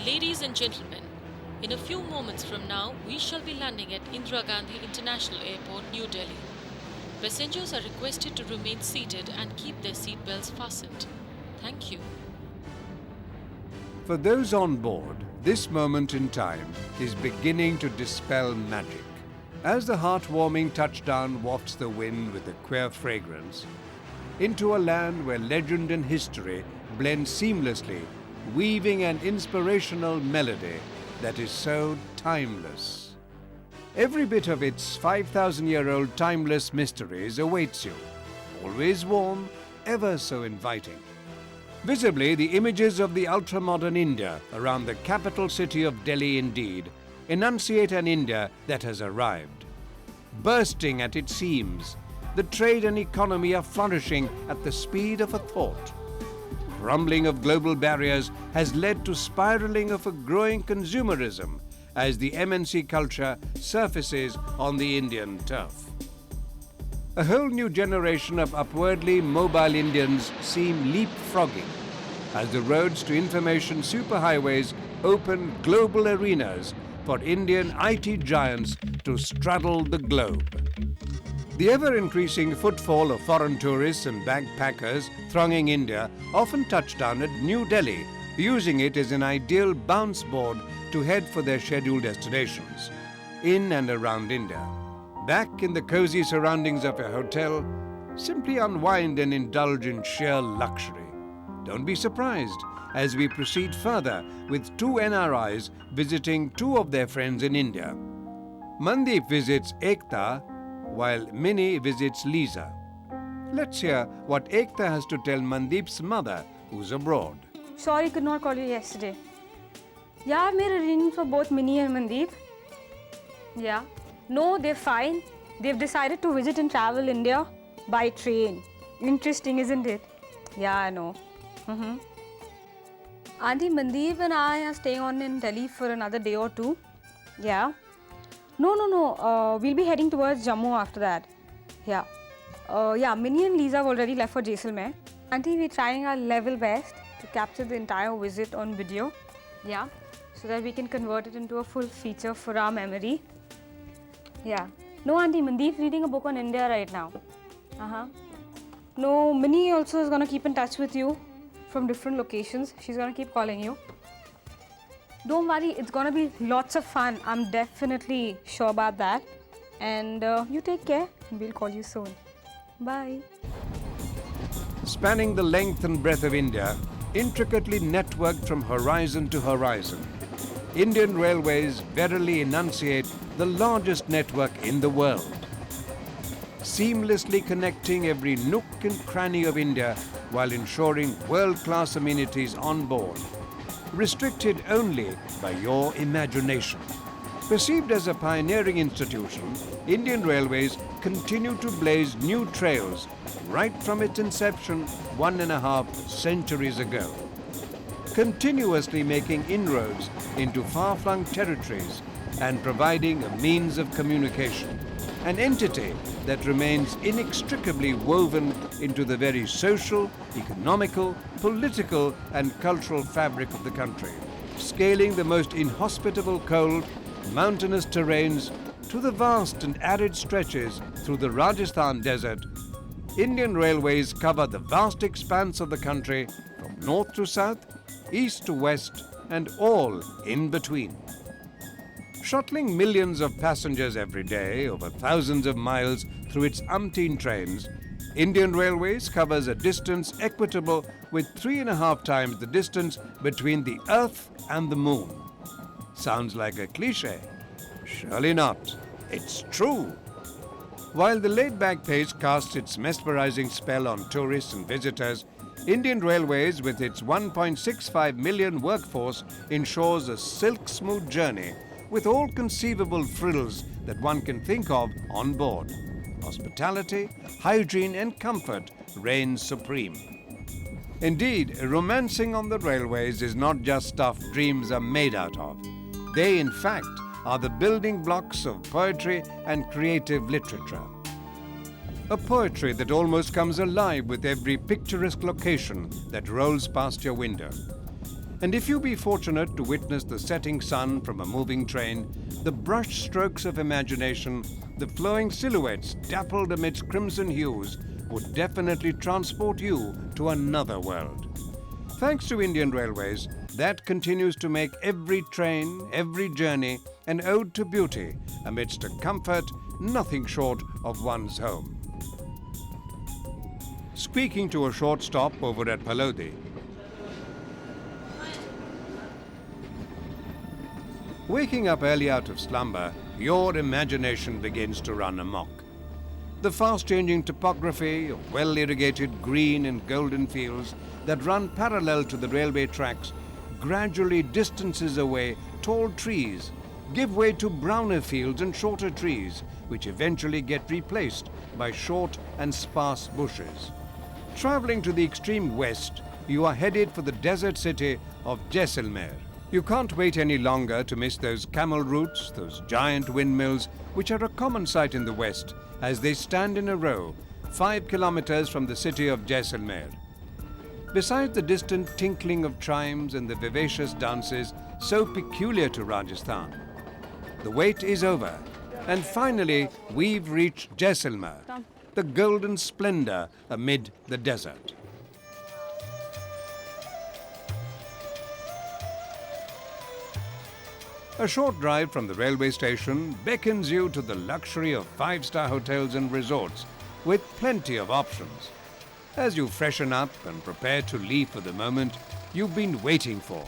Ladies and gentlemen, in a few moments from now, we shall be landing at Indira Gandhi International Airport, New Delhi. Passengers are requested to remain seated and keep their seatbelts fastened. Thank you. For those on board, this moment in time is beginning to dispel magic. As the heartwarming touchdown wafts the wind with a queer fragrance, into a land where legend and history blend seamlessly, weaving an inspirational melody that is so timeless. Every bit of its 5,000-year-old timeless mysteries awaits you, always warm, ever so inviting. Visibly, the images of the ultra-modern India around the capital city of Delhi indeed enunciate an India that has arrived. Bursting at its seams, the trade and economy are flourishing at the speed of a thought. Crumbling of global barriers has led to spiraling of a growing consumerism as the MNC culture surfaces on the Indian turf. A whole new generation of upwardly mobile Indians seem leapfrogging as the roads to information superhighways open global arenas for Indian IT giants to straddle the globe. The ever-increasing footfall of foreign tourists and backpackers thronging India often touch down at New Delhi, using it as an ideal bounce board to head for their scheduled destinations, in and around India. Back in the cozy surroundings of a hotel, simply unwind and indulge in sheer luxury. Don't be surprised as we proceed further with two NRIs visiting two of their friends in India. Mandeep visits Ekta, while Minnie visits Lisa. Let's hear what Ekta has to tell Mandeep's mother, who's abroad. Sorry, could not call you yesterday. Yeah, I've made arrangements for both Minnie and Mandeep. Yeah. No, they're fine. They've decided to visit and travel India by train. Interesting, isn't it? Yeah, I know. Auntie, Mandeep and I are staying on in Delhi for another day or two. Yeah. No. We'll be heading towards Jammu after that. Yeah. Minnie and Lisa have already left for Jaisalmer. Auntie, we're trying our level best to capture the entire visit on video. Yeah. So that we can convert it into a full feature for our memory. Yeah. No, Auntie, Mandeep's reading a book on India right now. No, Minnie also is going to keep in touch with you from different locations. She's going to keep calling you. Don't worry, it's going to be lots of fun. I'm definitely sure about that. And you take care. We'll call you soon. Bye. Spanning the length and breadth of India, intricately networked from horizon to horizon, Indian Railways verily enunciate the largest network in the world, seamlessly connecting every nook and cranny of India while ensuring world-class amenities on board, restricted only by your imagination. Perceived as a pioneering institution, Indian Railways continue to blaze new trails right from its inception 1.5 centuries ago, continuously making inroads into far-flung territories and providing a means of communication, an entity that remains inextricably woven into the very social, economical, political and cultural fabric of the country, scaling the most inhospitable cold, mountainous terrains to the vast and arid stretches through the Rajasthan desert. Indian Railways cover the vast expanse of the country from north to south, east to west and all in between. Shuttling millions of passengers every day over thousands of miles through its umpteen trains, Indian Railways covers a distance equitable with 3.5 times the distance between the Earth and the Moon. Sounds like a cliché? Surely not. It's true. While the laid-back pace casts its mesmerizing spell on tourists and visitors, Indian Railways, with its 1.65 million workforce, ensures a silk-smooth journey with all conceivable frills that one can think of on board. Hospitality, hygiene and comfort reign supreme. Indeed, romancing on the railways is not just stuff dreams are made out of. They, in fact, are the building blocks of poetry and creative literature. A poetry that almost comes alive with every picturesque location that rolls past your window. And if you be fortunate to witness the setting sun from a moving train, the brush strokes of imagination, the flowing silhouettes dappled amidst crimson hues would definitely transport you to another world. Thanks to Indian Railways, that continues to make every train, every journey an ode to beauty amidst a comfort nothing short of one's home. Squeaking to a short stop over at Palodi, waking up early out of slumber, your imagination begins to run amok. The fast-changing topography of well-irrigated green and golden fields that run parallel to the railway tracks gradually distances away tall trees, give way to browner fields and shorter trees, which eventually get replaced by short and sparse bushes. Traveling to the extreme west, you are headed for the desert city of Jaisalmer. You can't wait any longer to miss those camel routes, those giant windmills, which are a common sight in the west, as they stand in a row, 5 kilometers from the city of Jaisalmer. Besides the distant tinkling of chimes and the vivacious dances so peculiar to Rajasthan, the wait is over, and finally we've reached Jaisalmer, the golden splendor amid the desert. A short drive from the railway station beckons you to the luxury of 5-star hotels and resorts with plenty of options. As you freshen up and prepare to leave for the moment you've been waiting for.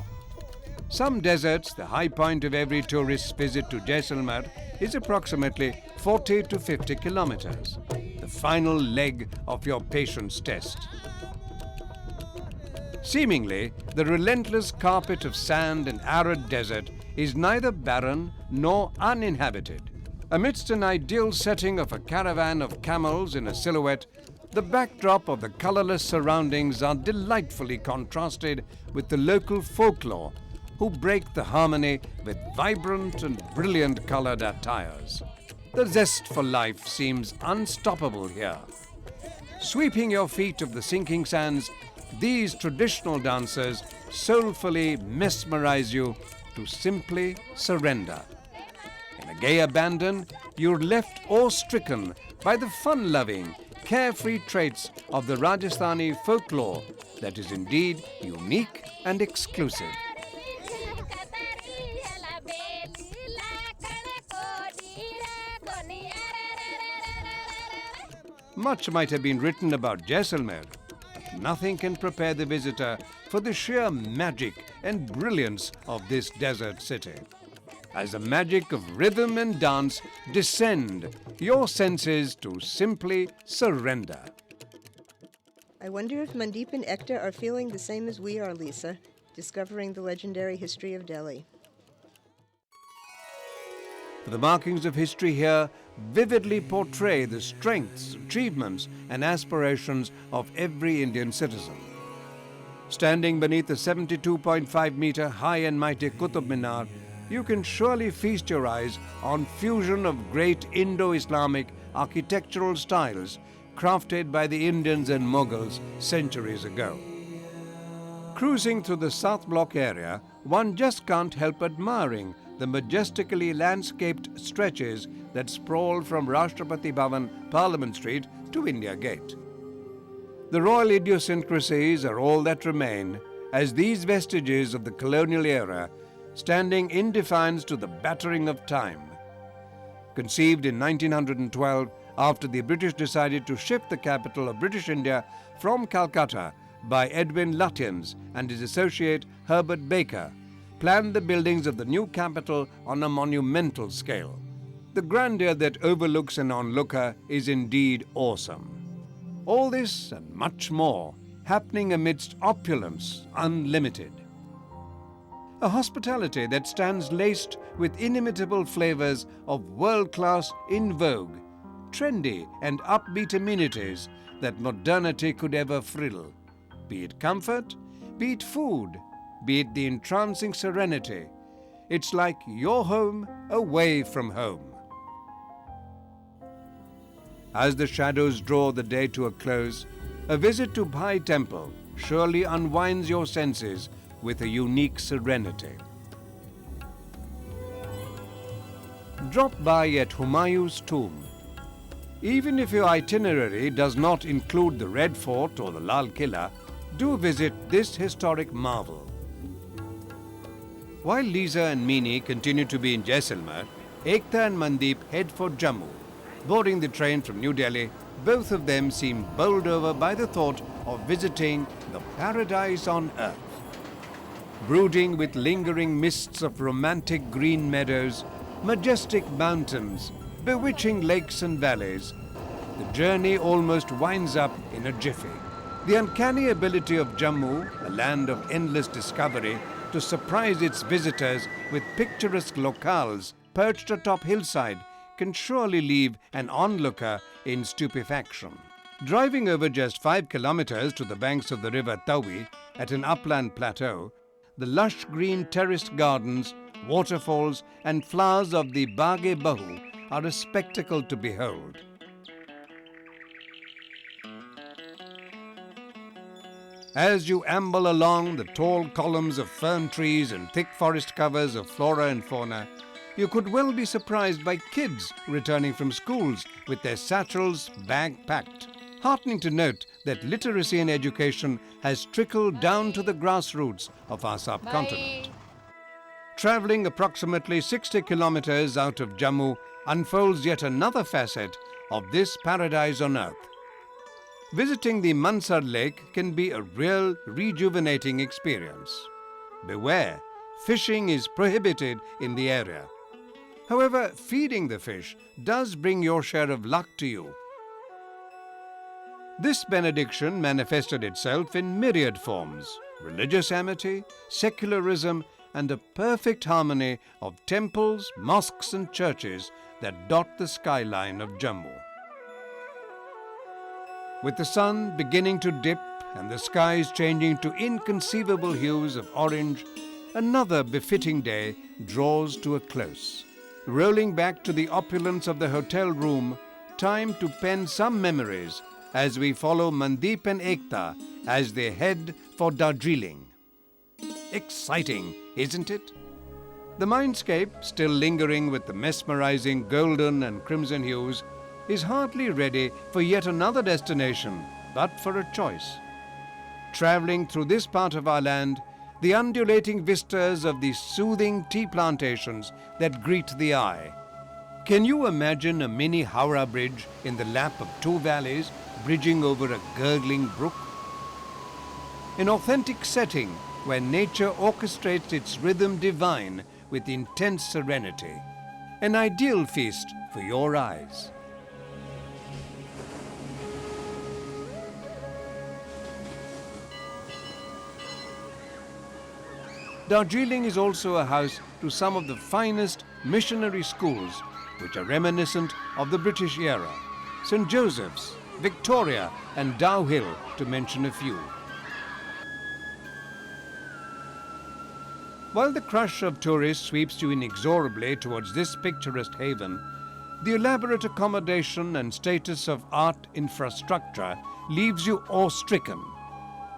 Some deserts, the high point of every tourist's visit to Jaisalmer, is approximately 40 to 50 kilometers, the final leg of your patience test. Seemingly, the relentless carpet of sand and arid desert is neither barren nor uninhabited. Amidst an ideal setting of a caravan of camels in a silhouette, the backdrop of the colorless surroundings are delightfully contrasted with the local folklore, who break the harmony with vibrant and brilliant colored attires. The zest for life seems unstoppable here. Sweeping your feet of the sinking sands, these traditional dancers soulfully mesmerize you to simply surrender. In a gay abandon, you're left awe-stricken by the fun-loving, carefree traits of the Rajasthani folklore that is indeed unique and exclusive. Much might have been written about Jaisalmer, but nothing can prepare the visitor for the sheer magic and brilliance of this desert city. As the magic of rhythm and dance descend your senses to simply surrender. I wonder if Mandeep and Ekta are feeling the same as we are, Lisa, discovering the legendary history of Delhi. The markings of history here vividly portray the strengths, achievements, and aspirations of every Indian citizen. Standing beneath the 72.5-meter high and mighty Qutub Minar, you can surely feast your eyes on fusion of great Indo-Islamic architectural styles crafted by the Indians and Mughals centuries ago. Cruising through the South Block area, one just can't help admiring the majestically landscaped stretches that sprawl from Rashtrapati Bhavan, Parliament Street to India Gate. The royal idiosyncrasies are all that remain as these vestiges of the colonial era standing in defiance to the battering of time. Conceived in 1912 after the British decided to shift the capital of British India from Calcutta by Edwin Lutyens and his associate Herbert Baker, planned the buildings of the new capital on a monumental scale. The grandeur that overlooks an onlooker is indeed awesome. All this and much more happening amidst opulence unlimited. A hospitality that stands laced with inimitable flavors of world-class, in vogue, trendy and upbeat amenities that modernity could ever frill. Be it comfort, be it food, be it the entrancing serenity. It's like your home away from home. As the shadows draw the day to a close, a visit to Bhai Temple surely unwinds your senses with a unique serenity. Drop by at Humayun's tomb. Even if your itinerary does not include the Red Fort or the Lal Killa, do visit this historic marvel. While Lisa and Meeni continue to be in Jaisalmer, Ekta and Mandeep head for Jammu. Boarding the train from New Delhi, both of them seem bowled over by the thought of visiting the paradise on earth. Brooding with lingering mists of romantic green meadows, majestic mountains, bewitching lakes and valleys, the journey almost winds up in a jiffy. The uncanny ability of Jammu, a land of endless discovery, to surprise its visitors with picturesque locales perched atop hillside can surely leave an onlooker in stupefaction. Driving over just 5 kilometers to the banks of the river Tawi at an upland plateau, the lush green terraced gardens, waterfalls and flowers of the Baghe-Bahu are a spectacle to behold. As you amble along the tall columns of fern trees and thick forest covers of flora and fauna, you could well be surprised by kids returning from schools with their satchels bag-packed. Heartening to note that literacy and education has trickled down to the grassroots of our subcontinent. Travelling approximately 60 kilometers out of Jammu unfolds yet another facet of this paradise on earth. Visiting the Mansar Lake can be a real rejuvenating experience. Beware, fishing is prohibited in the area. However, feeding the fish does bring your share of luck to you. This benediction manifested itself in myriad forms: religious amity, secularism, and a perfect harmony of temples, mosques and churches that dot the skyline of Jammu. With the sun beginning to dip and the skies changing to inconceivable hues of orange, another befitting day draws to a close. Rolling back to the opulence of the hotel room, time to pen some memories as we follow Mandeep and Ekta as they head for Darjeeling. Exciting, isn't it? The mindscape, still lingering with the mesmerizing golden and crimson hues, is hardly ready for yet another destination, but for a choice. Travelling through this part of our land, the undulating vistas of the soothing tea plantations that greet the eye. Can you imagine a mini Howrah bridge in the lap of 2 valleys bridging over a gurgling brook? An authentic setting where nature orchestrates its rhythm divine with intense serenity. An ideal feast for your eyes. Darjeeling is also a house to some of the finest missionary schools which are reminiscent of the British era. St. Joseph's, Victoria and Dow Hill, to mention a few. While the crush of tourists sweeps you inexorably towards this picturesque haven, the elaborate accommodation and status of art infrastructure leaves you awe-stricken.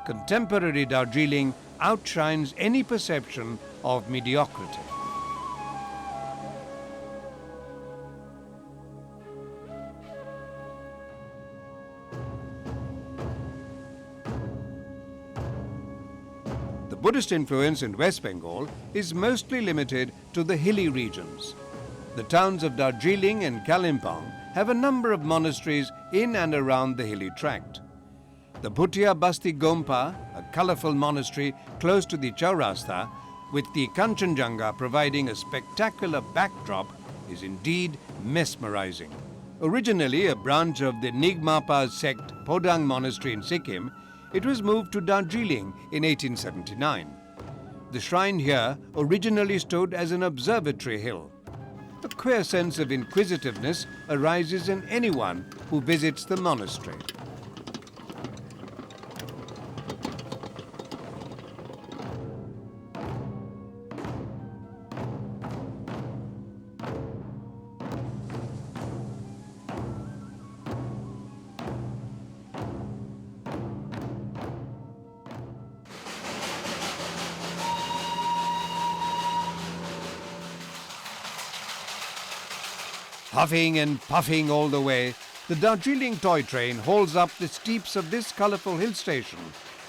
Contemporary Darjeeling outshines any perception of mediocrity. The Buddhist influence in West Bengal is mostly limited to the hilly regions. The towns of Darjeeling and Kalimpong have a number of monasteries in and around the hilly tract. The Bhutia Basti Gompa, a colourful monastery close to the Chaurasta, with the Kanchenjunga providing a spectacular backdrop, is indeed mesmerizing. Originally a branch of the Nyingma sect Podang Monastery in Sikkim, it was moved to Darjeeling in 1879. The shrine here originally stood as an observatory hill. A queer sense of inquisitiveness arises in anyone who visits the monastery. Huffing and puffing all the way, the Darjeeling toy train holds up the steeps of this colourful hill station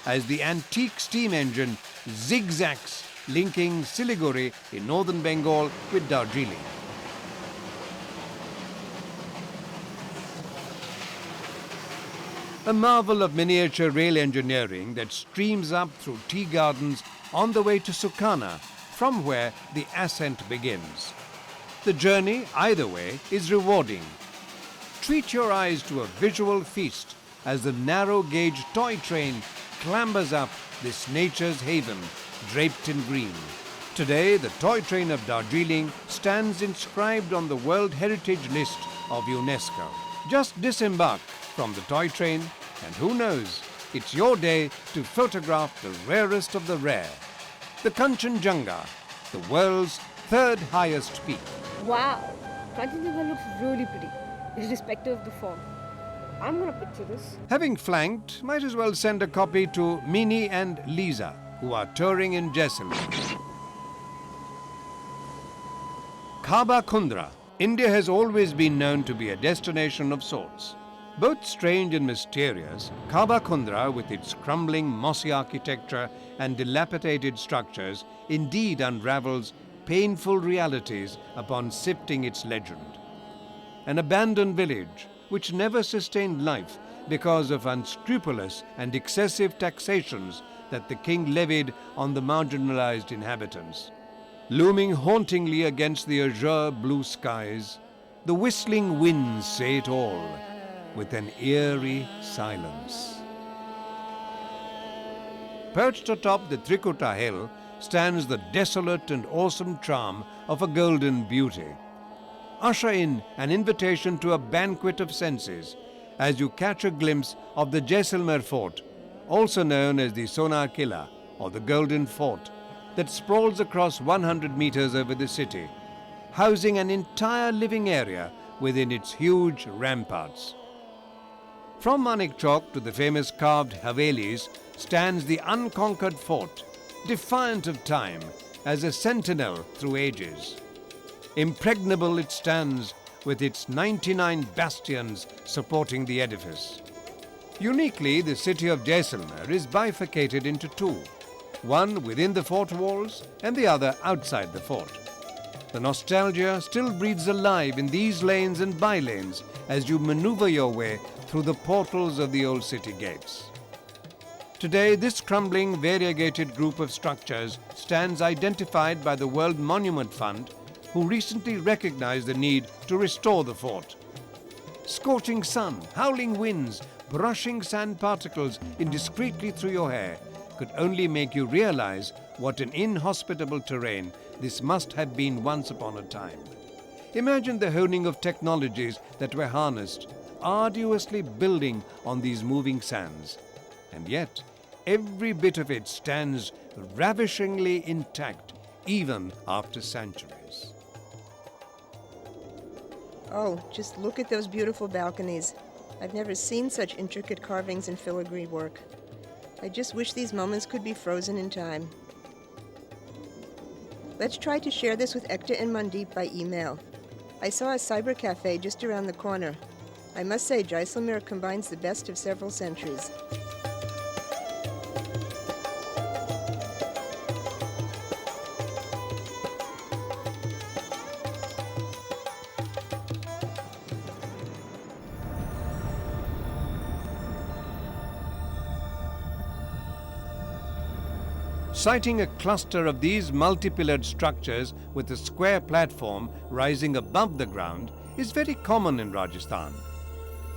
as the antique steam engine zigzags, linking Siliguri in northern Bengal with Darjeeling. A marvel of miniature rail engineering that streams up through tea gardens on the way to Sukana, from where the ascent begins. The journey, either way, is rewarding. Treat your eyes to a visual feast as the narrow-gauge toy train clambers up this nature's haven, draped in green. Today, the toy train of Darjeeling stands inscribed on the World Heritage List of UNESCO. Just disembark from the toy train, and who knows, it's your day to photograph the rarest of the rare, the Kanchenjunga, the world's third highest peak. Wow, Kanchenjunga looks really pretty, irrespective of the fog. I'm gonna picture this. Having flanked, might as well send a copy to Mini and Lisa, who are touring in Jaisalmer. Kaba Kundra. India has always been known to be a destination of sorts. Both strange and mysterious, Kaba Kundra, with its crumbling mossy architecture and dilapidated structures, indeed unravels painful realities upon sifting its legend. An abandoned village which never sustained life because of unscrupulous and excessive taxations that the king levied on the marginalized inhabitants. Looming hauntingly against the azure blue skies, the whistling winds say it all, with an eerie silence. Perched atop the Trikuta hill stands the desolate and awesome charm of a golden beauty. Usher in an invitation to a banquet of senses as you catch a glimpse of the Jaisalmer fort, also known as the Sonar Killa or the Golden Fort, that sprawls across 100 meters over the city, housing an entire living area within its huge ramparts. From Manik Chowk to the famous carved Havelis stands the unconquered fort, defiant of time as a sentinel through ages. Impregnable it stands with its 99 bastions supporting the edifice. Uniquely, the city of Jaisalmer is bifurcated into two, one within the fort walls and the other outside the fort. The nostalgia still breathes alive in these lanes and by-lanes as you maneuver your way through the portals of the old city gates. Today, this crumbling, variegated group of structures stands identified by the World Monument Fund, who recently recognized the need to restore the fort. Scorching sun, howling winds, brushing sand particles indiscreetly through your hair could only make you realize what an inhospitable terrain this must have been once upon a time. Imagine the honing of technologies that were harnessed, arduously building on these moving sands. And yet, every bit of it stands ravishingly intact, even after centuries. Oh, just look at those beautiful balconies. I've never seen such intricate carvings and filigree work. I just wish these moments could be frozen in time. Let's try to share this with Ekta and Mandeep by email. I saw a cyber cafe just around the corner. I must say, Jaisalmer combines the best of several centuries. Sighting a cluster of these multi-pillared structures with a square platform rising above the ground is very common in Rajasthan.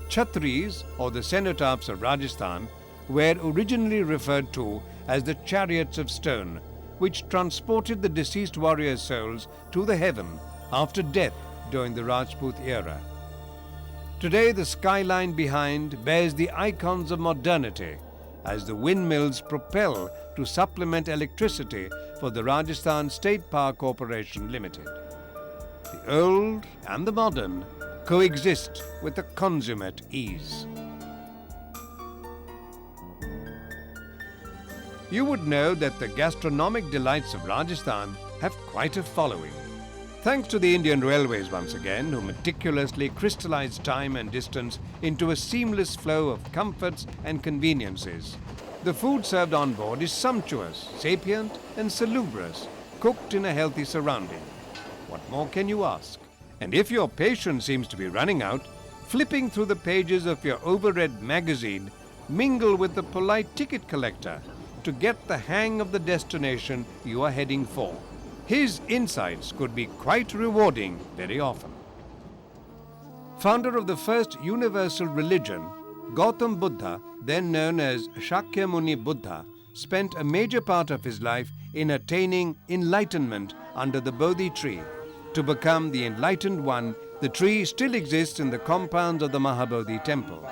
Chhatris, or the cenotaphs of Rajasthan, were originally referred to as the chariots of stone, which transported the deceased warriors' souls to the heaven after death during the Rajput era. Today, the skyline behind bears the icons of modernity as the windmills propel to supplement electricity for the Rajasthan State Power Corporation Limited. The old and the modern coexist with a consummate ease. You would know that the gastronomic delights of Rajasthan have quite a following. Thanks to the Indian Railways once again, who meticulously crystallized time and distance into a seamless flow of comforts and conveniences. The food served on board is sumptuous, sapient and salubrious, cooked in a healthy surrounding. What more can you ask? And if your patience seems to be running out, flipping through the pages of your overread magazine, mingle with the polite ticket collector to get the hang of the destination you are heading for. His insights could be quite rewarding very often. Founder of the first universal religion, Gautam Buddha, then known as Shakyamuni Buddha, spent a major part of his life in attaining enlightenment under the Bodhi tree. To become the enlightened one, the tree still exists in the compounds of the Mahabodhi temple.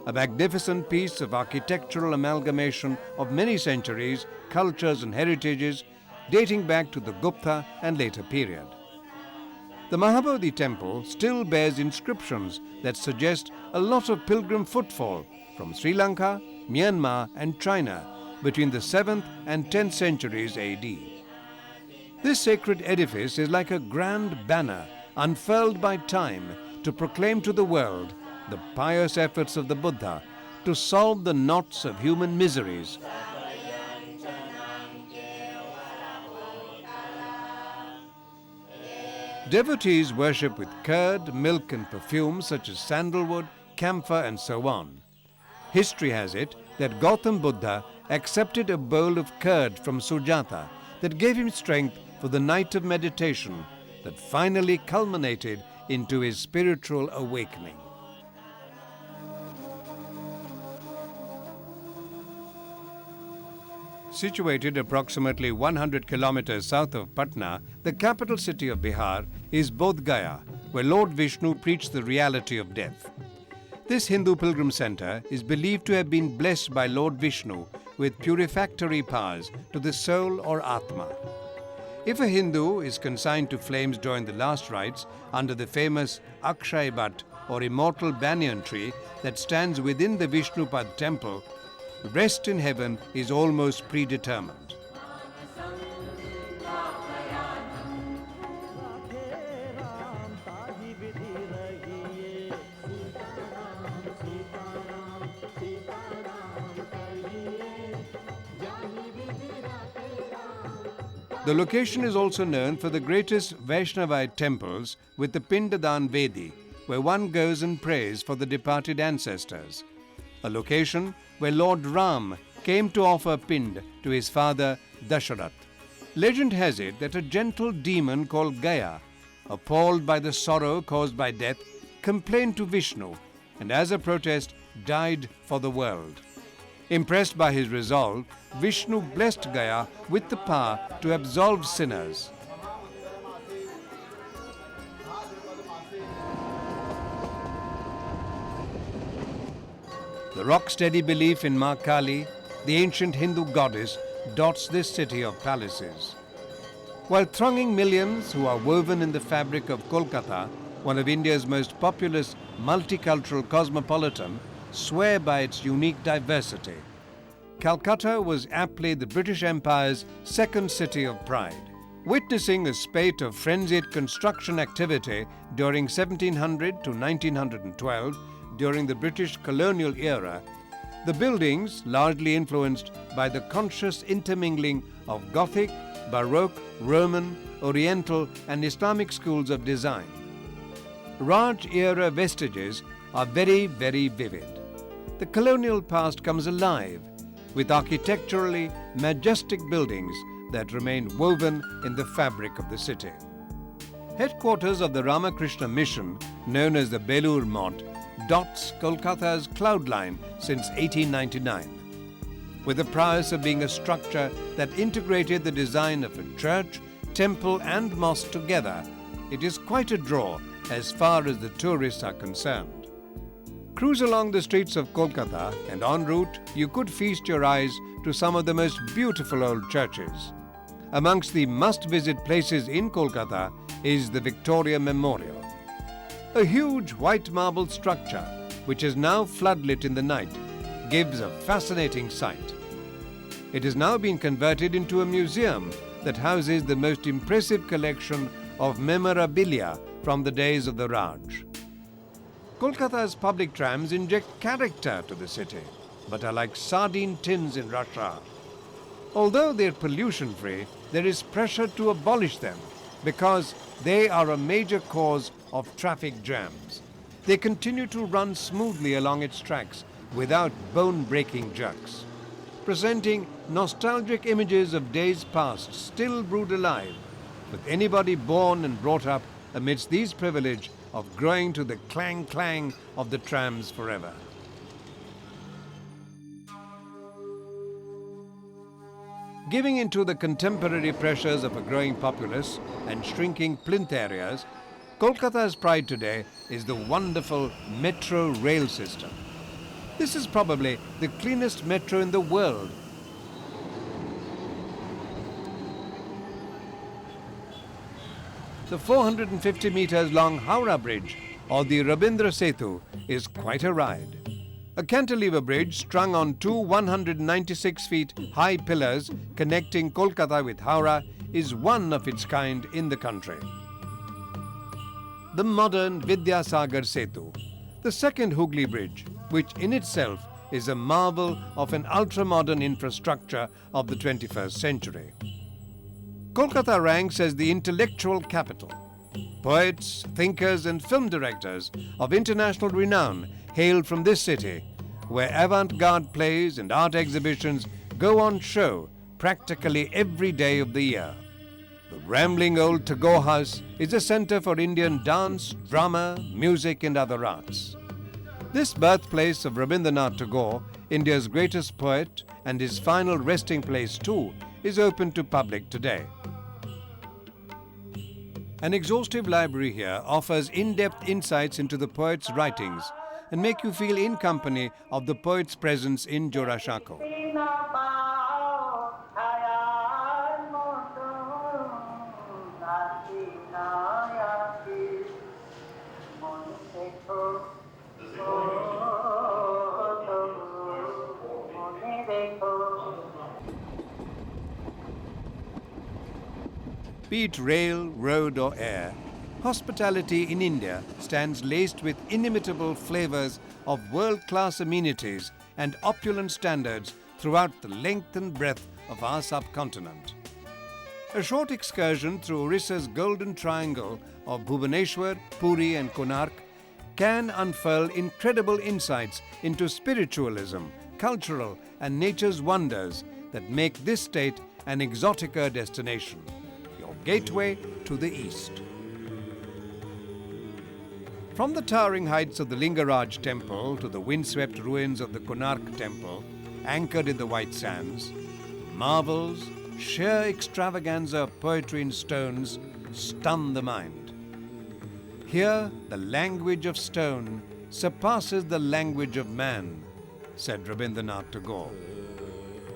A magnificent piece of architectural amalgamation of many centuries, cultures and heritages dating back to the Gupta and later period. The Mahabodhi temple still bears inscriptions that suggest a lot of pilgrim footfall from Sri Lanka, Myanmar and China between the 7th and 10th centuries AD. This sacred edifice is like a grand banner unfurled by time to proclaim to the world the pious efforts of the Buddha to solve the knots of human miseries. Devotees worship with curd, milk and perfumes such as sandalwood, camphor and so on. History has it that Gautam Buddha accepted a bowl of curd from Sujata that gave him strength for the night of meditation that finally culminated into his spiritual awakening. Situated approximately 100 kilometers south of Patna, the capital city of Bihar is Bodh Gaya, where Lord Vishnu preached the reality of death. This Hindu pilgrim center is believed to have been blessed by Lord Vishnu with purificatory powers to the soul or Atma. If a Hindu is consigned to flames during the last rites under the famous Akshay Bhat or immortal banyan tree that stands within the Vishnupad temple, rest in heaven is almost predetermined. The location is also known for the greatest Vaishnavite temples with the Pindadan Vedi, where one goes and prays for the departed ancestors. A location where Lord Ram came to offer Pind to his father Dasharath. Legend has it that a gentle demon called Gaya, appalled by the sorrow caused by death, complained to Vishnu and as a protest died for the world. Impressed by his resolve, Vishnu blessed Gaya with the power to absolve sinners. The rock-steady belief in Ma Kali, the ancient Hindu goddess, dots this city of palaces. While thronging millions who are woven in the fabric of Kolkata, one of India's most populous multicultural cosmopolitan, swear by its unique diversity. Calcutta was aptly the British Empire's second city of pride. Witnessing a spate of frenzied construction activity during 1700 to 1912, during the British colonial era, the buildings, largely influenced by the conscious intermingling of Gothic, Baroque, Roman, Oriental and Islamic schools of design. Raj-era vestiges are very, very vivid. The colonial past comes alive with architecturally majestic buildings that remain woven in the fabric of the city. Headquarters of the Ramakrishna Mission, known as the Belur Mott, dots Kolkata's cloud line since 1899. With the prowess of being a structure that integrated the design of a church, temple and mosque together, it is quite a draw as far as the tourists are concerned. Cruise along the streets of Kolkata and en route you could feast your eyes to some of the most beautiful old churches. Amongst the must-visit places in Kolkata is the Victoria Memorial. A huge white marble structure, which is now floodlit in the night, gives a fascinating sight. It has now been converted into a museum that houses the most impressive collection of memorabilia from the days of the Raj. Kolkata's public trams inject character to the city, but are like sardine tins in Russia. Although they're pollution-free, there is pressure to abolish them because they are a major cause of traffic jams. They continue to run smoothly along its tracks without bone-breaking jerks, presenting nostalgic images of days past still brewed alive, with anybody born and brought up amidst these privilege of growing to the clang-clang of the trams forever. Giving into the contemporary pressures of a growing populace and shrinking plinth areas, Kolkata's pride today is the wonderful metro rail system. This is probably the cleanest metro in the world. The 450 meters long Howrah Bridge, or the Rabindra Setu, is quite a ride. A cantilever bridge strung on two 196 feet high pillars connecting Kolkata with Howrah is one of its kind in the country. The modern Vidyasagar Setu, the second Hooghly Bridge, which in itself is a marvel of an ultra-modern infrastructure of the 21st century. Kolkata ranks as the intellectual capital. Poets, thinkers and film directors of international renown hail from this city, where avant-garde plays and art exhibitions go on show practically every day of the year. The rambling old Tagore House is a center for Indian dance, drama, music and other arts. This birthplace of Rabindranath Tagore, India's greatest poet, and his final resting place too, is open to public today. An exhaustive library here offers in-depth insights into the poet's writings and make you feel in company of the poet's presence in Jorashako. Be it rail, road or air, hospitality in India stands laced with inimitable flavors of world-class amenities and opulent standards throughout the length and breadth of our subcontinent. A short excursion through Odisha's golden triangle of Bhubaneswar, Puri and Konark can unfurl incredible insights into spiritualism, cultural and nature's wonders that make this state an exotica destination. Gateway to the east. From the towering heights of the Lingaraj temple to the windswept ruins of the Konark temple, anchored in the white sands, marvels, sheer extravaganza of poetry in stones stun the mind. Here, the language of stone surpasses the language of man, said Rabindranath Tagore.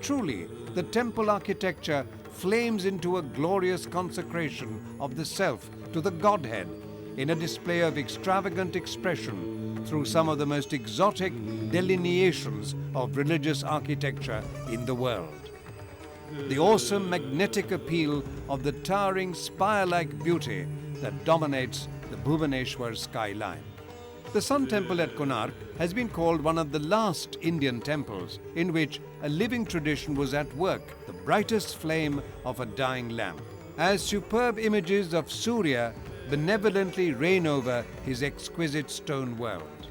Truly, the temple architecture flames into a glorious consecration of the self to the Godhead in a display of extravagant expression through some of the most exotic delineations of religious architecture in the world. The awesome magnetic appeal of the towering spire-like beauty that dominates the Bhubaneswar skyline. The Sun Temple at Konark has been called one of the last Indian temples in which a living tradition was at work, the brightest flame of a dying lamp, as superb images of Surya benevolently reign over his exquisite stone world.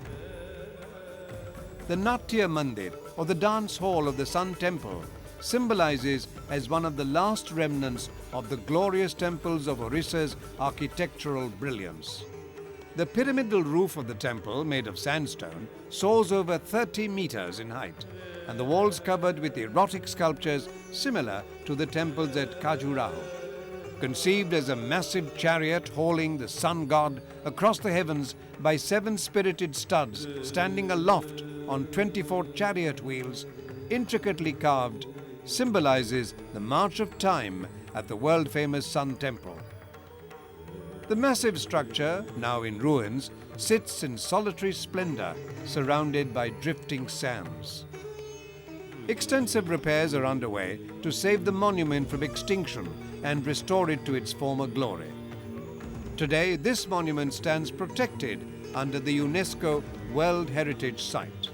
The Natya Mandir, or the dance hall of the Sun Temple, symbolizes as one of the last remnants of the glorious temples of Odisha's architectural brilliance. The pyramidal roof of the temple, made of sandstone, soars over 30 meters in height, and the walls covered with erotic sculptures similar to the temples at Khajuraho. Conceived as a massive chariot hauling the sun god across the heavens by 7 spirited studs standing aloft on 24 chariot wheels, intricately carved, symbolizes the march of time at the world-famous Sun Temple. The massive structure, now in ruins, sits in solitary splendor, surrounded by drifting sands. Extensive repairs are underway to save the monument from extinction and restore it to its former glory. Today, this monument stands protected under the UNESCO World Heritage Site.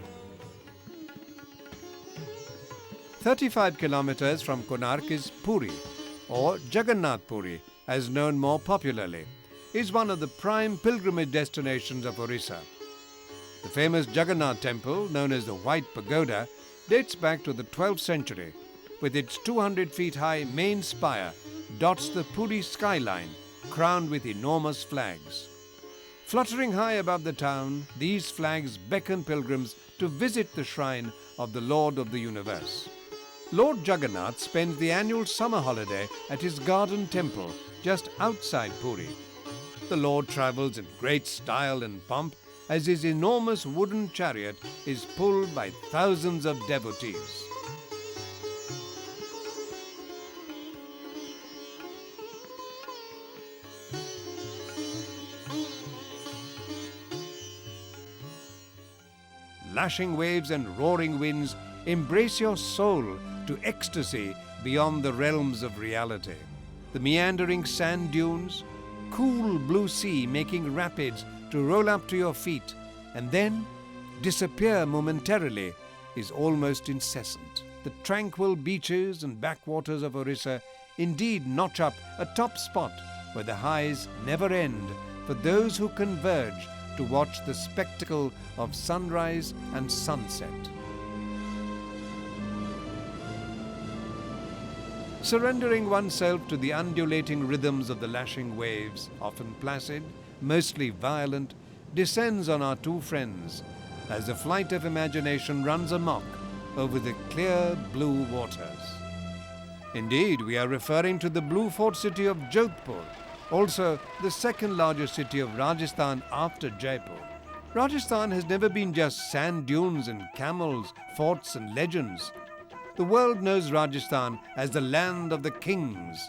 35 kilometers from Konark is Puri, or Jagannath Puri, as known more popularly, is one of the prime pilgrimage destinations of Orissa. The famous Jagannath temple, known as the White Pagoda, dates back to the 12th century. With its 200 feet high main spire, dots the Puri skyline, crowned with enormous flags. Fluttering high above the town, these flags beckon pilgrims to visit the shrine of the Lord of the Universe. Lord Jagannath spends the annual summer holiday at his garden temple just outside Puri. The Lord travels in great style and pomp as his enormous wooden chariot is pulled by thousands of devotees. Lashing waves and roaring winds embrace your soul to ecstasy beyond the realms of reality. The meandering sand dunes, cool blue sea making rapids to roll up to your feet and then disappear momentarily is almost incessant. The tranquil beaches and backwaters of Orissa indeed notch up a top spot where the highs never end for those who converge to watch the spectacle of sunrise and sunset. Surrendering oneself to the undulating rhythms of the lashing waves, often placid, mostly violent, descends on our two friends as the flight of imagination runs amok over the clear blue waters. Indeed, we are referring to the blue fort city of Jodhpur, also the second largest city of Rajasthan after Jaipur. Rajasthan has never been just sand dunes and camels, forts and legends. The world knows Rajasthan as the land of the kings.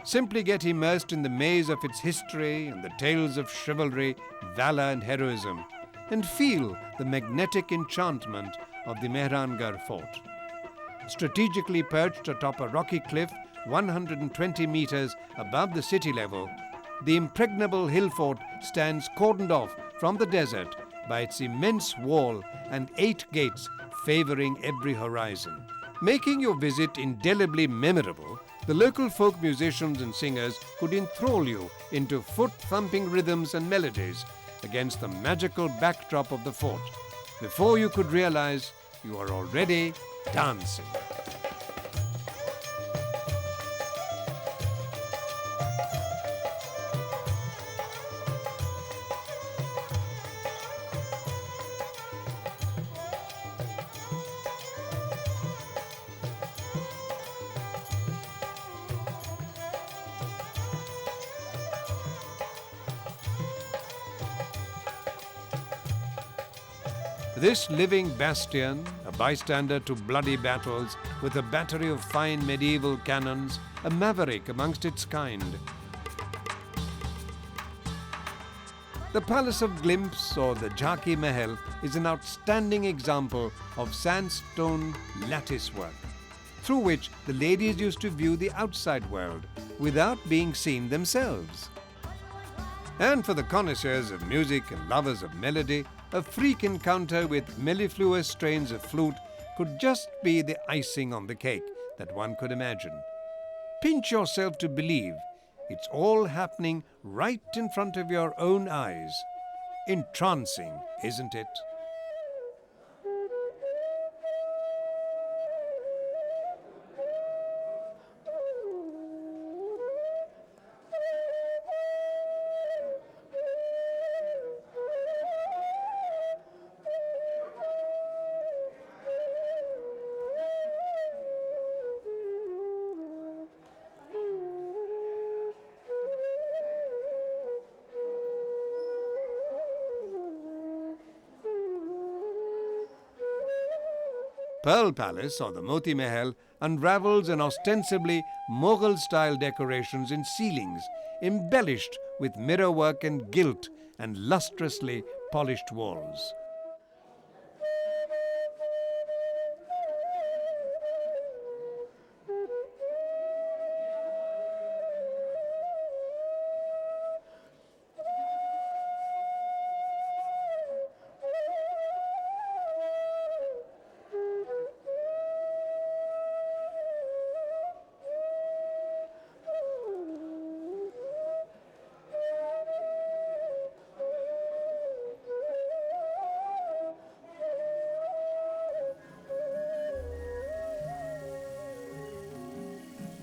Simply get immersed in the maze of its history and the tales of chivalry, valor and heroism, and feel the magnetic enchantment of the Mehrangarh fort. Strategically perched atop a rocky cliff 120 meters above the city level, the impregnable hill fort stands cordoned off from the desert by its immense wall and 8 gates favoring every horizon. Making your visit indelibly memorable, the local folk musicians and singers could enthrall you into foot-thumping rhythms and melodies against the magical backdrop of the fort. Before you could realize, you are already dancing. This living bastion, a bystander to bloody battles with a battery of fine medieval cannons, a maverick amongst its kind. The Palace of Glimpse, or the Jhaki Mahal, is an outstanding example of sandstone lattice work, through which the ladies used to view the outside world without being seen themselves. And for the connoisseurs of music and lovers of melody, a freak encounter with mellifluous strains of flute could just be the icing on the cake that one could imagine. Pinch yourself to believe it's all happening right in front of your own eyes. Entrancing, isn't it? Pearl Palace, or the Moti Mahal, unravels in ostensibly Mughal-style decorations in ceilings, embellished with mirrorwork and gilt and lustrously polished walls.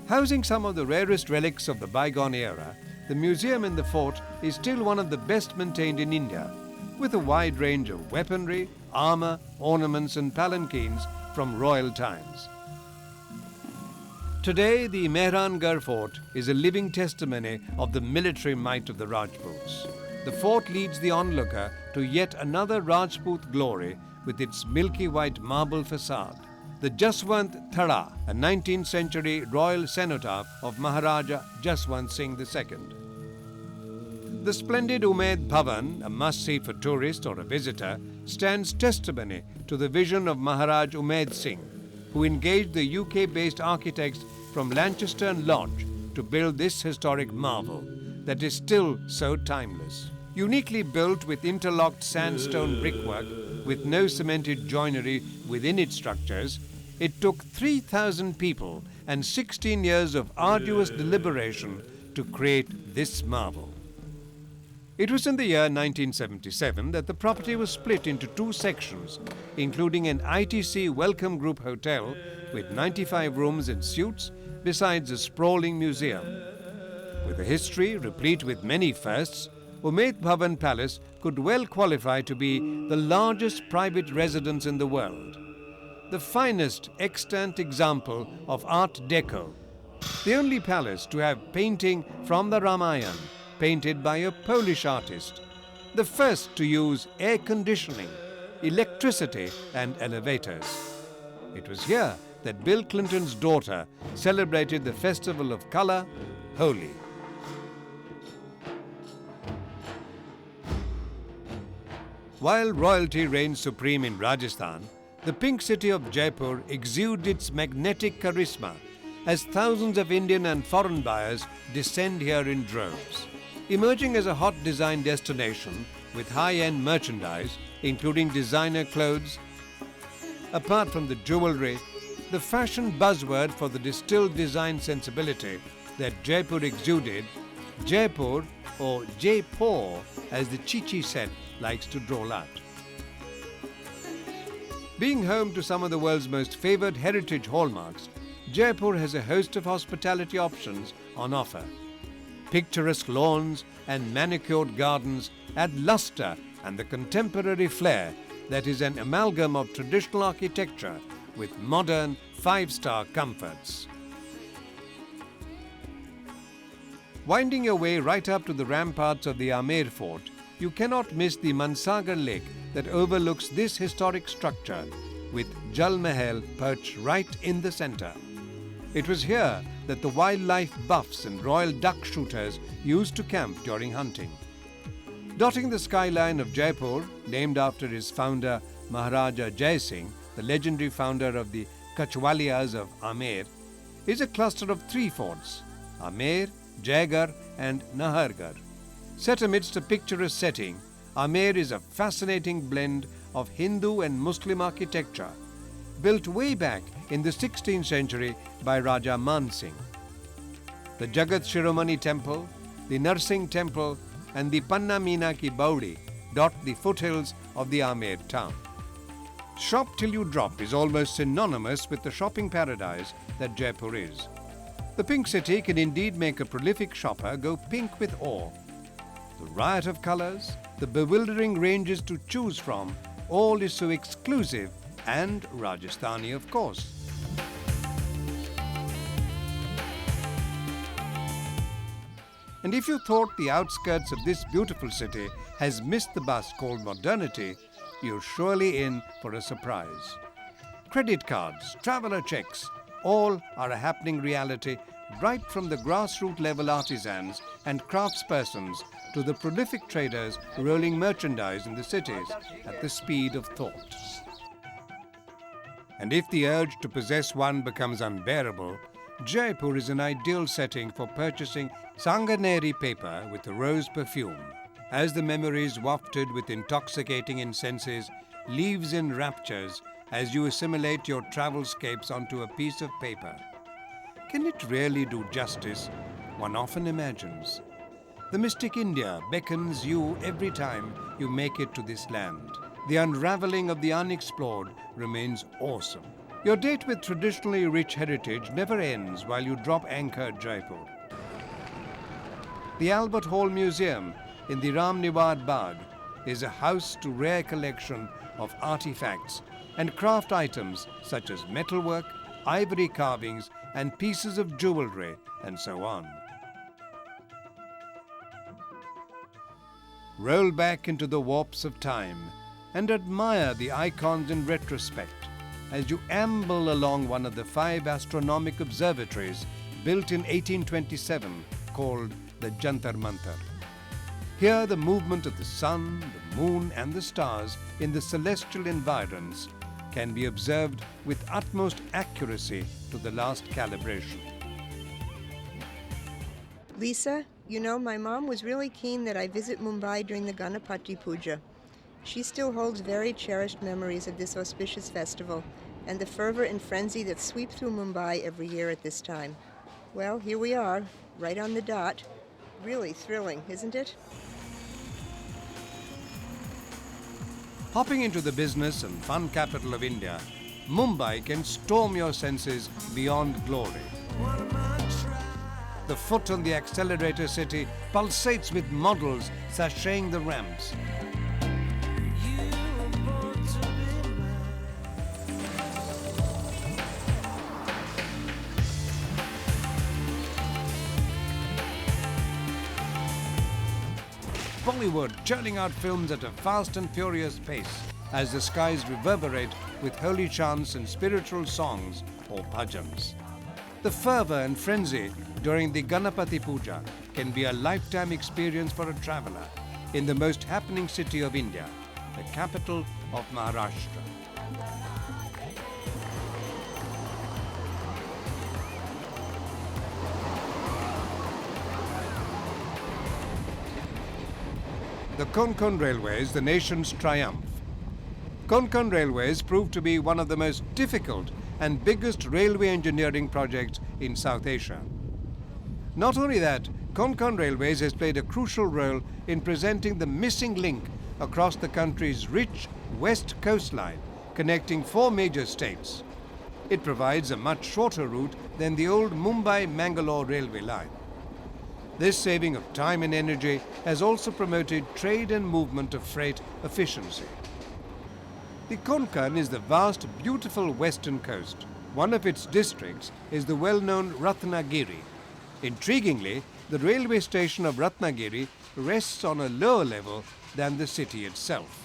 Housing some of the rarest relics of the bygone era, the museum in the fort is still one of the best maintained in India, with a wide range of weaponry, armour, ornaments and palanquins from royal times. Today, the Mehrangarh Fort is a living testimony of the military might of the Rajputs. The fort leads the onlooker to yet another Rajput glory with its milky white marble facade. The Jaswant Thada, a 19th century royal cenotaph of Maharaja Jaswant Singh II. The splendid Umaid Bhavan, a must-see for tourist or a visitor, stands testimony to the vision of Maharaj Umaid Singh, who engaged the UK-based architects from Lancaster and Lodge to build this historic marvel that is still so timeless. Uniquely built with interlocked sandstone brickwork with no cemented joinery within its structures, it took 3,000 people and 16 years of arduous deliberation to create this marvel. It was in the year 1977 that the property was split into two sections, including an ITC Welcome Group hotel with 95 rooms and suites, besides a sprawling museum. With a history replete with many firsts, Umaid Bhavan Palace could well qualify to be the largest private residence in the world. The finest extant example of Art Deco. The only palace to have painting from the Ramayana, painted by a Polish artist. The first to use air conditioning, electricity and elevators. It was here that Bill Clinton's daughter celebrated the festival of colour, Holi. While royalty reigns supreme in Rajasthan, the pink city of Jaipur exudes its magnetic charisma as thousands of Indian and foreign buyers descend here in droves. Emerging as a hot design destination with high-end merchandise, including designer clothes, apart from the jewellery, the fashion buzzword for the distilled design sensibility that Jaipur exuded, Jaipur or Jaipur as the Chichi set likes to drawl out. Being home to some of the world's most favoured heritage hallmarks, Jaipur has a host of hospitality options on offer. Picturesque lawns and manicured gardens add lustre and the contemporary flair that is an amalgam of traditional architecture with modern five-star comforts. Winding your way right up to the ramparts of the Amer Fort, you cannot miss the Mansagar Lake that overlooks this historic structure, with Jal Mahal perched right in the centre. It was here that the wildlife buffs and royal duck shooters used to camp during hunting. Dotting the skyline of Jaipur, named after his founder Maharaja Jai Singh, the legendary founder of the Kachwaliyas of Amer, is a cluster of three forts, Amer, Jaigarh and Nahargarh. Set amidst a picturesque setting, Amer is a fascinating blend of Hindu and Muslim architecture, built way back in the 16th century by Raja Man Singh. The Jagat Shiromani Temple, the Narsingh Temple and the Panna Meena Ki Baudi dot the foothills of the Amer town. Shop till you drop is almost synonymous with the shopping paradise that Jaipur is. The Pink City can indeed make a prolific shopper go pink with awe. The riot of colours, the bewildering ranges to choose from, all is so exclusive and Rajasthani, of course. And if you thought the outskirts of this beautiful city has missed the bus called modernity, you're surely in for a surprise. Credit cards, traveller checks, all are a happening reality right from the grassroots level artisans and craftspersons to the prolific traders rolling merchandise in the cities at the speed of thought. And if the urge to possess one becomes unbearable, Jaipur is an ideal setting for purchasing Sanganeri paper with a rose perfume, as the memories wafted with intoxicating incenses leaves in raptures as you assimilate your travelscapes onto a piece of paper. Can it really do justice? One often imagines. The mystic India beckons you every time you make it to this land. The unraveling of the unexplored remains awesome. Your date with traditionally rich heritage never ends while you drop anchor at Jaipur. The Albert Hall Museum in the Ram Niwad Bagh is a house to rare collection of artifacts and craft items such as metalwork, ivory carvings and pieces of jewelry and so on. Roll back into the warps of time and admire the icons in retrospect as you amble along one of the 5 astronomic observatories built in 1827 called the Jantar Mantar. Here the movement of the sun, the moon and the stars in the celestial environs can be observed with utmost accuracy to the last calibration. Lisa, you know, my mom was really keen that I visit Mumbai during the Ganapati Puja. She still holds very cherished memories of this auspicious festival and the fervor and frenzy that sweep through Mumbai every year at this time. Well, here we are, right on the dot. Really thrilling, isn't it? Hopping into the business and fun capital of India, Mumbai can storm your senses beyond glory. The foot on the accelerator city pulsates with models sashaying the ramps. Bollywood churning out films at a fast and furious pace as the skies reverberate with holy chants and spiritual songs or bhajans. The fervor and frenzy during the Ganapati Puja can be a lifetime experience for a traveller in the most happening city of India, the capital of Maharashtra. The Konkan Railway is the nation's triumph. Konkan Railways proved to be one of the most difficult and biggest railway engineering projects in South Asia. Not only that, Konkan Railways has played a crucial role in presenting the missing link across the country's rich west coastline, connecting 4 major states. It provides a much shorter route than the old Mumbai-Bangalore railway line. This saving of time and energy has also promoted trade and movement of freight efficiency. The Konkan is the vast, beautiful western coast. One of its districts is the well-known Ratnagiri. Intriguingly, the railway station of Ratnagiri rests on a lower level than the city itself.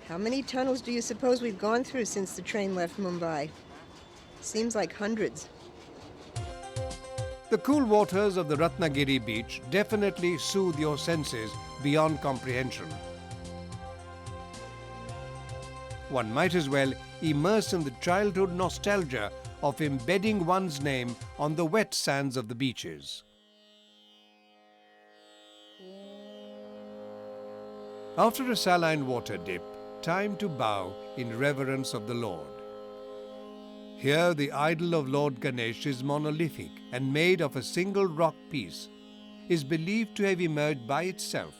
How many tunnels do you suppose we've gone through since the train left Mumbai? Seems like hundreds. The cool waters of the Ratnagiri beach definitely soothe your senses beyond comprehension. One might as well immerse in the childhood nostalgia of embedding one's name on the wet sands of the beaches. After a saline water dip, time to bow in reverence of the Lord. Here the idol of Lord Ganesh is monolithic and made of a single rock piece, is believed to have emerged by itself,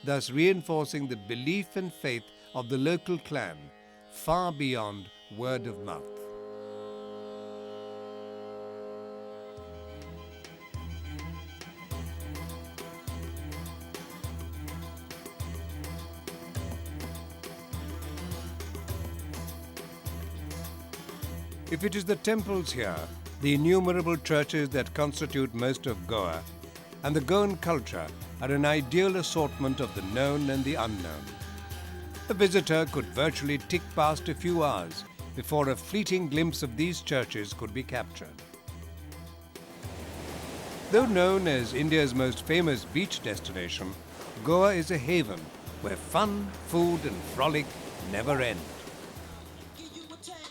thus reinforcing the belief and faith of the local clan, far beyond word of mouth. If it is the temples here, the innumerable churches that constitute most of Goa, and the Goan culture are an ideal assortment of the known and the unknown. A visitor could virtually tick past a few hours before a fleeting glimpse of these churches could be captured. Though known as India's most famous beach destination, Goa is a haven where fun, food and frolic never end.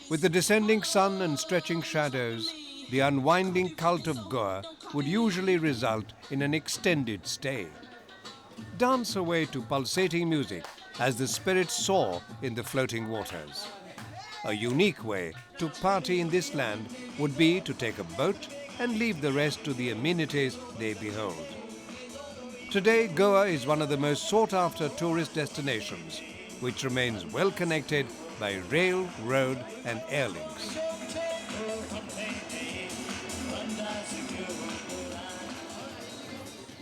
With the descending sun and stretching shadows, the unwinding cult of Goa would usually result in an extended stay. Dance away to pulsating music as the spirits soar in the floating waters. A unique way to party in this land would be to take a boat and leave the rest to the amenities they behold. Today, Goa is one of the most sought-after tourist destinations, which remains well connected by rail, road and air links.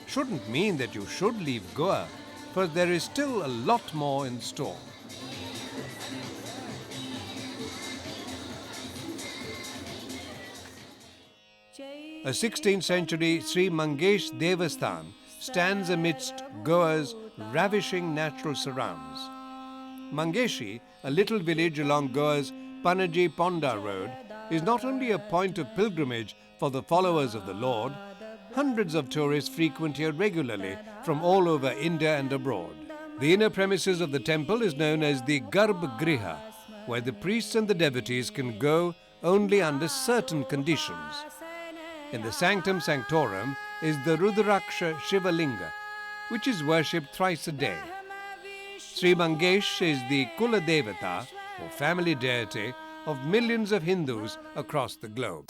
Shouldn't mean that you should leave Goa, for there is still a lot more in store. A 16th century Sri Mangesh Devasthan stands amidst Goa's ravishing natural surrounds. Mangeshi, a little village along Goa's Panaji Ponda road, is not only a point of pilgrimage for the followers of the Lord. Hundreds of tourists frequent here regularly from all over India and abroad. The inner premises of the temple is known as the Garbh Griha, where the priests and the devotees can go only under certain conditions. In the Sanctum Sanctorum is the Rudraksha Shiva Linga, which is worshipped thrice a day. Sri Mangesh is the Kula Devata, or family deity, of millions of Hindus across the globe.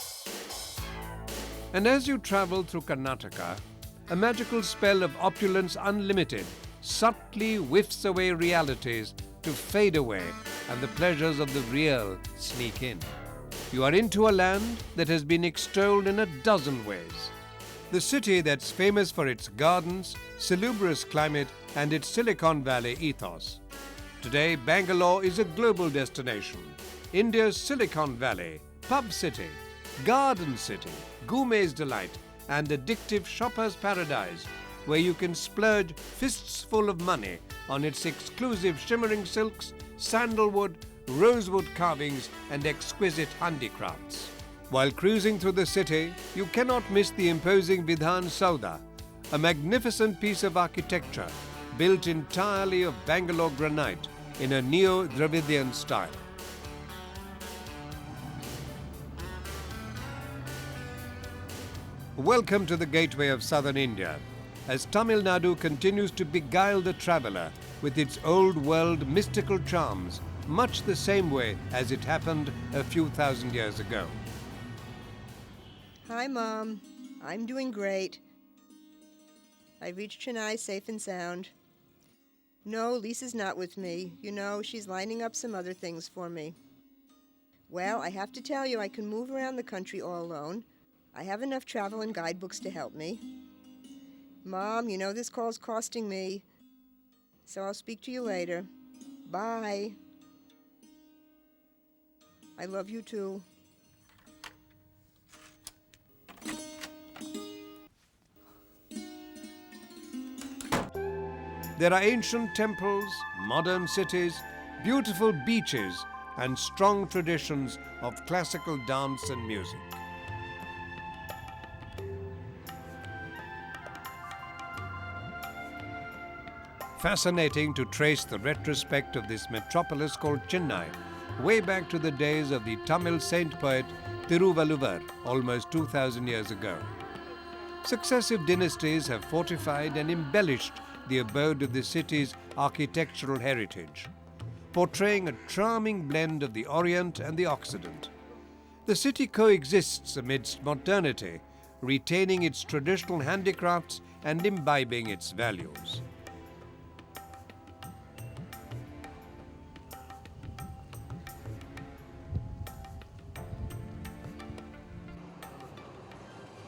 And as you travel through Karnataka, a magical spell of opulence unlimited subtly whiffs away realities to fade away, and the pleasures of the real sneak in. You are into a land that has been extolled in a dozen ways. The city that's famous for its gardens, salubrious climate, and its Silicon Valley ethos. Today, Bangalore is a global destination. India's Silicon Valley, pub city, garden city, gourmet's delight, and addictive shopper's paradise, where you can splurge fists full of money on its exclusive shimmering silks, sandalwood, rosewood carvings, and exquisite handicrafts. While cruising through the city, you cannot miss the imposing Vidhan Saudha, a magnificent piece of architecture built entirely of Bangalore granite in a neo-Dravidian style. Welcome to the gateway of southern India, as Tamil Nadu continues to beguile the traveller with its old-world mystical charms, much the same way as it happened a few thousand years ago. Hi, Mom. I'm doing great. I reached Chennai safe and sound. No, Lisa's not with me. You know, she's lining up some other things for me. Well, I have to tell you, I can move around the country all alone. I have enough travel and guidebooks to help me. Mom, you know this call's costing me, so I'll speak to you later. Bye. I love you too. There are ancient temples, modern cities, beautiful beaches, and strong traditions of classical dance and music. Fascinating to trace the retrospect of this metropolis called Chennai, way back to the days of the Tamil saint poet Thiruvalluvar, almost 2,000 years ago. Successive dynasties have fortified and embellished the abode of the city's architectural heritage, portraying a charming blend of the Orient and the Occident. The city coexists amidst modernity, retaining its traditional handicrafts and imbibing its values.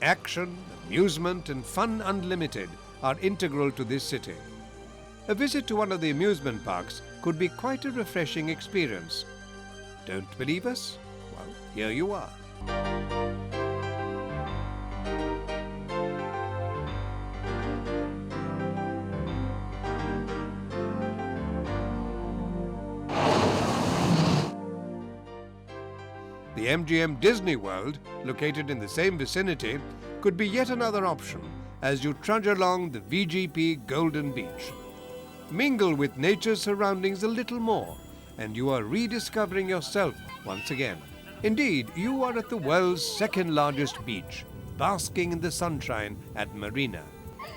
Action, amusement, and fun unlimited are integral to this city. A visit to one of the amusement parks could be quite a refreshing experience. Don't believe us? Well, here you are. The MGM Disney World, located in the same vicinity, could be yet another option as you trudge along the VGP Golden Beach. Mingle with nature's surroundings a little more, and you are rediscovering yourself once again. Indeed, you are at the world's second largest beach, basking in the sunshine at Marina,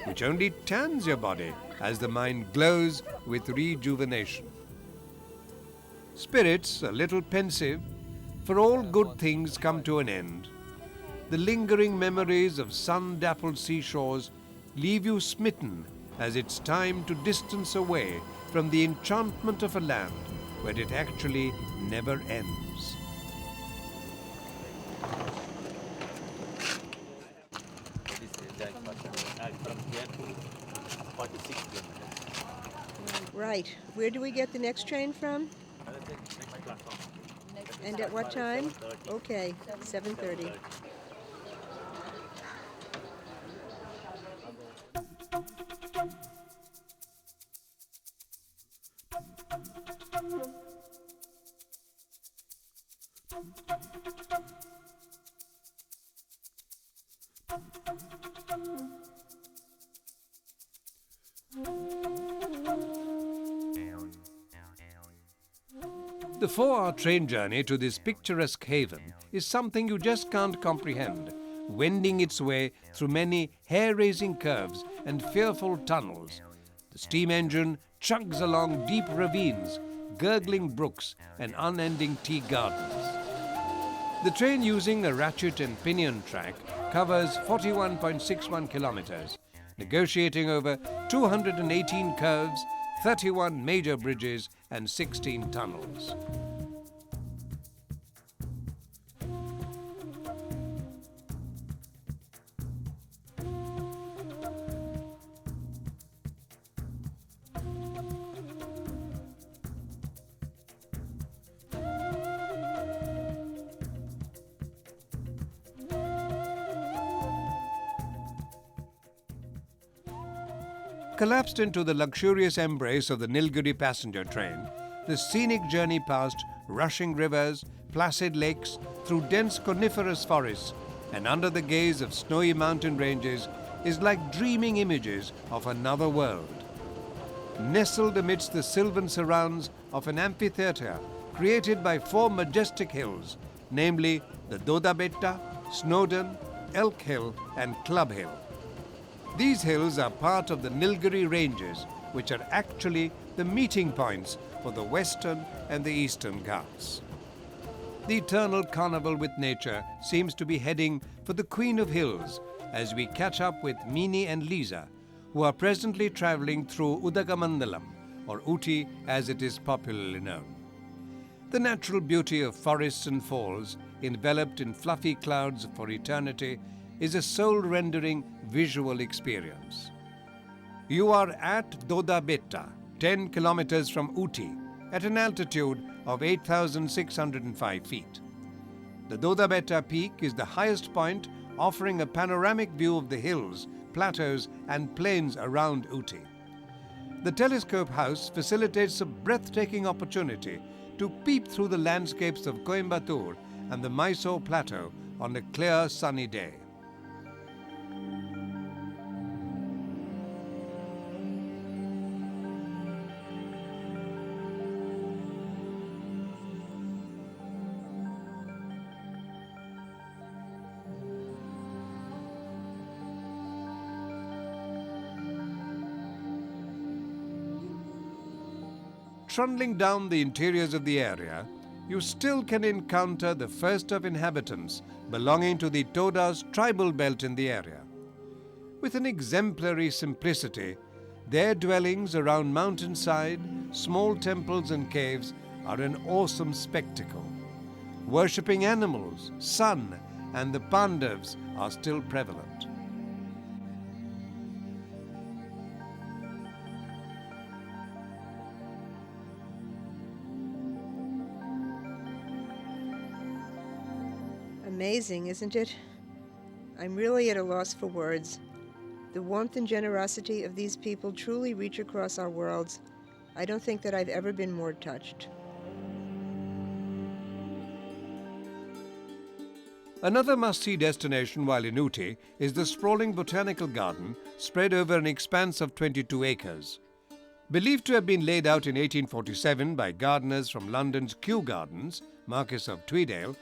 which only tans your body as the mind glows with rejuvenation. Spirits a little pensive, for all good things come to an end. The lingering memories of sun-dappled seashores leave you smitten as it's time to distance away from the enchantment of a land where it actually never ends. From Jaipur, 46 kilometers. Right. Where do we get the next train from? Next platform. And at what time? 7:30. Okay, 7:30. The 4-hour train journey to this picturesque haven is something you just can't comprehend, wending its way through many hair-raising curves and fearful tunnels. The steam engine chugs along deep ravines, gurgling brooks and unending tea gardens. The train, using a ratchet and pinion track, covers 41.61 kilometers, negotiating over 218 curves, 31 major bridges and 16 tunnels. Collapsed into the luxurious embrace of the Nilgiri passenger train, the scenic journey past rushing rivers, placid lakes, through dense coniferous forests, and under the gaze of snowy mountain ranges is like dreaming images of another world. Nestled amidst the sylvan surrounds of an amphitheatre created by 4 majestic hills, namely the Dodabetta, Snowdon, Elk Hill and Club Hill. These hills are part of the Nilgiri Ranges, which are actually the meeting points for the Western and the Eastern Ghats. The eternal carnival with nature seems to be heading for the Queen of Hills as we catch up with Mini and Lisa, who are presently travelling through Udagamandalam, or Ooty as it is popularly known. The natural beauty of forests and falls, enveloped in fluffy clouds for eternity, is a soul-rendering visual experience. You are at Dodabetta, 10 kilometers from Ooty, at an altitude of 8,605 feet. The Dodabetta peak is the highest point, offering a panoramic view of the hills, plateaus and plains around Ooty. The telescope house facilitates a breathtaking opportunity to peep through the landscapes of Coimbatore and the Mysore Plateau on a clear sunny day. Trundling down the interiors of the area, you still can encounter the first of inhabitants belonging to the Todas tribal belt in the area. With an exemplary simplicity, their dwellings around mountainside, small temples and caves are an awesome spectacle. Worshipping animals, sun and the Pandavas are still prevalent. Amazing, isn't it? I'm really at a loss for words. The warmth and generosity of these people truly reach across our worlds. I don't think that I've ever been more touched. Another must-see destination while in Ooty is the sprawling botanical garden spread over an expanse of 22 acres. Believed to have been laid out in 1847 by gardeners from London's Kew Gardens, Marquis of Tweedale,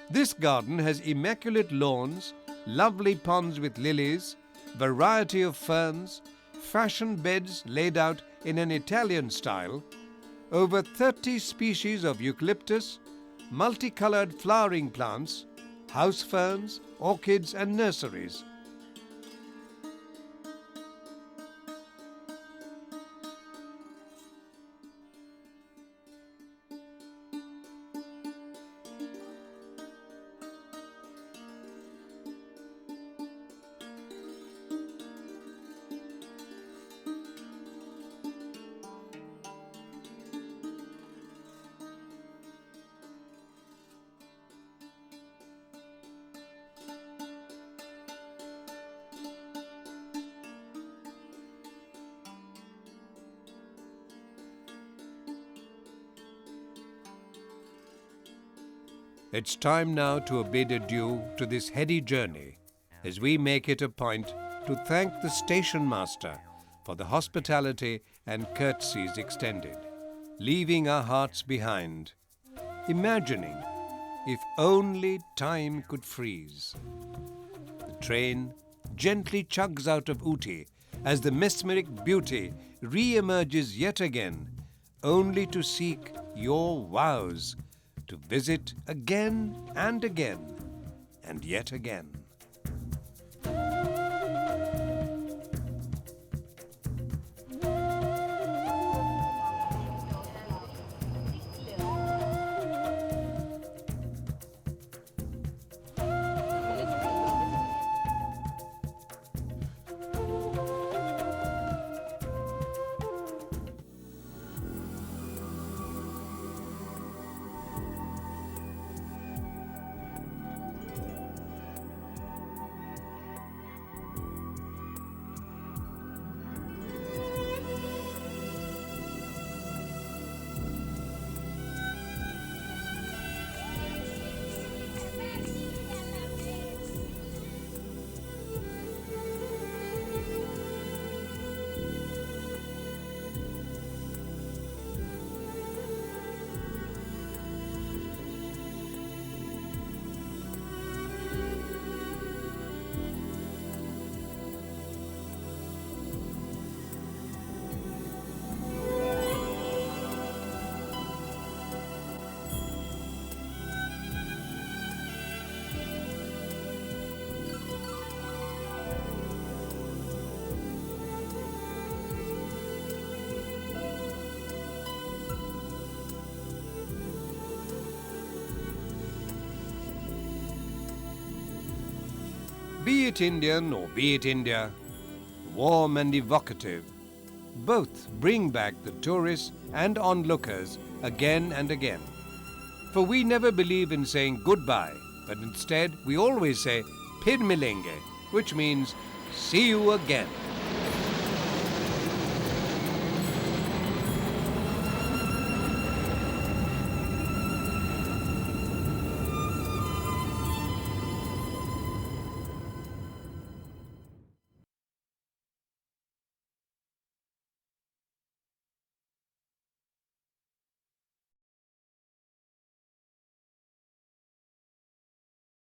this garden has immaculate lawns, lovely ponds with lilies, variety of ferns, fashion beds laid out in an Italian style, over 30 species of eucalyptus, multicolored flowering plants, house ferns, orchids and nurseries. It's time now to bid adieu to this heady journey as we make it a point to thank the station master for the hospitality and courtesies extended, leaving our hearts behind, imagining if only time could freeze. The train gently chugs out of Ooty as the mesmeric beauty re-emerges yet again, only to seek your wows, to visit again and again and yet again. Be it Indian or be it India, warm and evocative, both bring back the tourists and onlookers again and again. For we never believe in saying goodbye, but instead we always say Phir milenge, which means see you again.